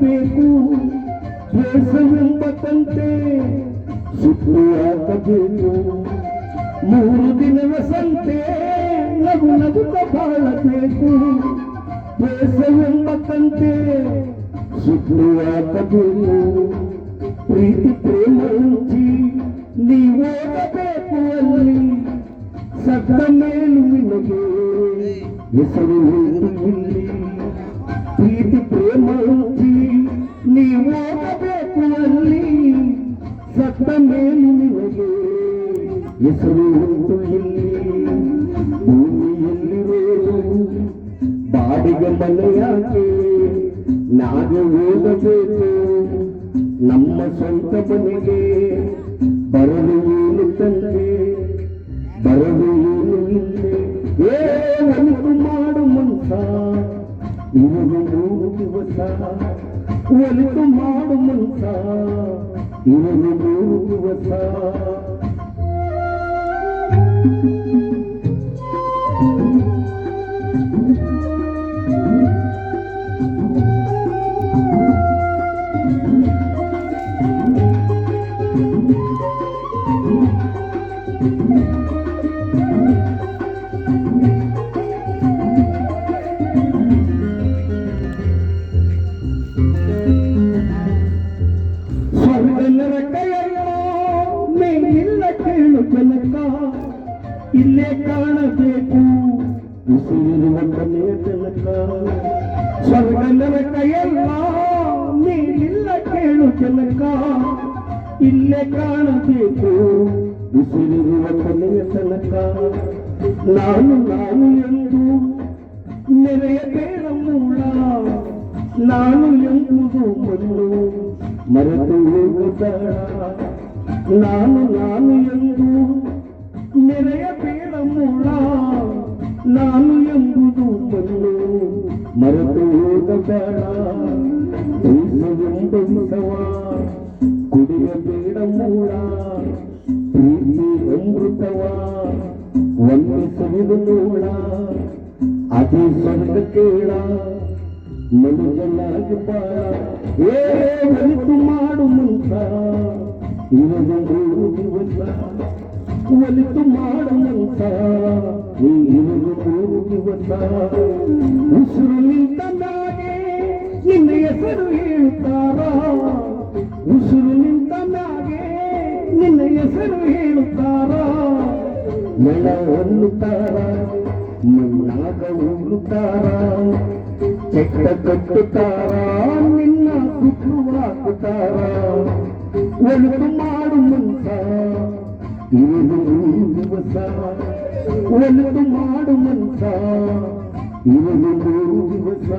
ಬಾಳಬೇಕು ದ್ವೇಷವೆಂಬ ತಂತೆ ಸುತ್ತು ಹಾಕಬೇಕು 3 ದಿನದ ಸಂತೆ ನಗು ನಗುತ್ತ ಬಾಳಬೇಕು ದ್ವೇಷವೆಂಬ ತಂತೆ ಸುತ್ತು ಹಾಕಬೇಕು ಪ್ರೀತಿ ಪ್ರೇಮ ಹಂಚಿ ನೀವೋಗಬೇಕು ಅಲ್ಲಿ ಸತ್ತ ಮೇಲು ನಿನಗೆ ಹೆಸರು ಇಲ್ಲಿ ಪ್ರೀತಿ ಪ್ರೇಮ ಹಂಚಿ ನೀವೋಗಬೇಕು ಅಲ್ಲಿ ಸತ್ತ ಮೇಲು ನಿನಗೆ ಹೆಸರು ಇಲ್ಲಿ ಭೂಮಿಯಲ್ಲಿರೋದು ಬಾಡಿಗೆ ಮನೆಯಾಕೆ ನಾವು ಹೋಗಬೇಕು ನಮ್ಮ ಸ್ವಂತ ಮನೆಗೆ ಬರಲು ಏನು ತಂದೆ ಬರಲು ಏನು ಇಲ್ಲೇ ಒಲಿತು ಮಾಡು ಮನ್ಸ ಇವರು 3 ದಿವಸ ಒಲಿತು ಮಾಡು ಮನ್ಸ ಇವರು 3 ದಿವಸ ಸ್ವರ್ಗನರ ಕೈಯಲ್ಲೋ ಮೇಲಿಲ್ಲ ಕೇಳು ಜನಕ ಇಲ್ಲೇ ಕಾಣಬೇಕು ಉಸಿರಿರುವ ಕೊನೆಯ ತನಕ ಸ್ವರ್ಗನರ ಕೈಯಲ್ಲ ಮೇಲಿಲ್ಲ ಕೇಳು ಜನಕ ಇಲ್ಲೇ ಕಾಣಬೇಕು ಉಸಿರಿರುವ ಕೊನೆಯ ತನಕ ನಾನು ಎಂದು ನೆರೆಯಬೇಡ ಮೂಳ ನಾನು ಎಂಬುದು ಮಣ್ಣು ಮರೆತು ಹೋಗುತ್ತಾಳ ನಾನು ಎಂದು ನೆರೆಯಬೇಡ ಮೂಳ ನಾನು ಎಂಬುದು ಮಣ್ಣು ಮರೆತು ಹೋಗಬೇಡ ದೇಶವೆಂಬ ವಿಷವ ಕುಡಿಯಬೇಡ ಮೂಳ ಪ್ರೀತಿ ಅಮೃತವ ಒಮ್ಮೆ ಸವಿದು ನೋಡ ಅದೇ ಸ್ವರ್ಗ ಕೇಳ ಮನುಜನಾಗಿ ಬಾಳ ಒಲಿತು ಮಾಡು ಮನ್ಸ ಇವರು 3 ದಿವಸ ಒಲಿತು ಮಾಡು ಮನ್ಸ ಇವರು 3 ದಿವಸ ಉಸಿರು ನಿಂತ ಮ್ಯಾಗೆ ನಿನ್ನ ಹೆಸರು ಹೇಳುತ್ತಾರ ಉಸಿರು ನಿಂತ ಮ್ಯಾಗೆ ನಿನ್ನ ಹೆಸರು ಹೇಳುತ್ತಾರ ನೆಲ ಹೊನ್ನುತ್ತಾರ ಮಣ್ಣಾಗ ಉಗುತ್ತಾರ ಚೆಕ್ಕ ಕಟ್ಟುತ್ತಾರ ನಿನ್ನ ಸುಟ್ಟು ಹಾಕುತ್ತಾರ ಒಲಿತು ಮಾಡು ಮನ್ಸ ಇವರು 3 ದಿವಸ ಒಲಿತು ಮಾಡು ಮನ್ಸ ಇವರು 3 ದಿವಸ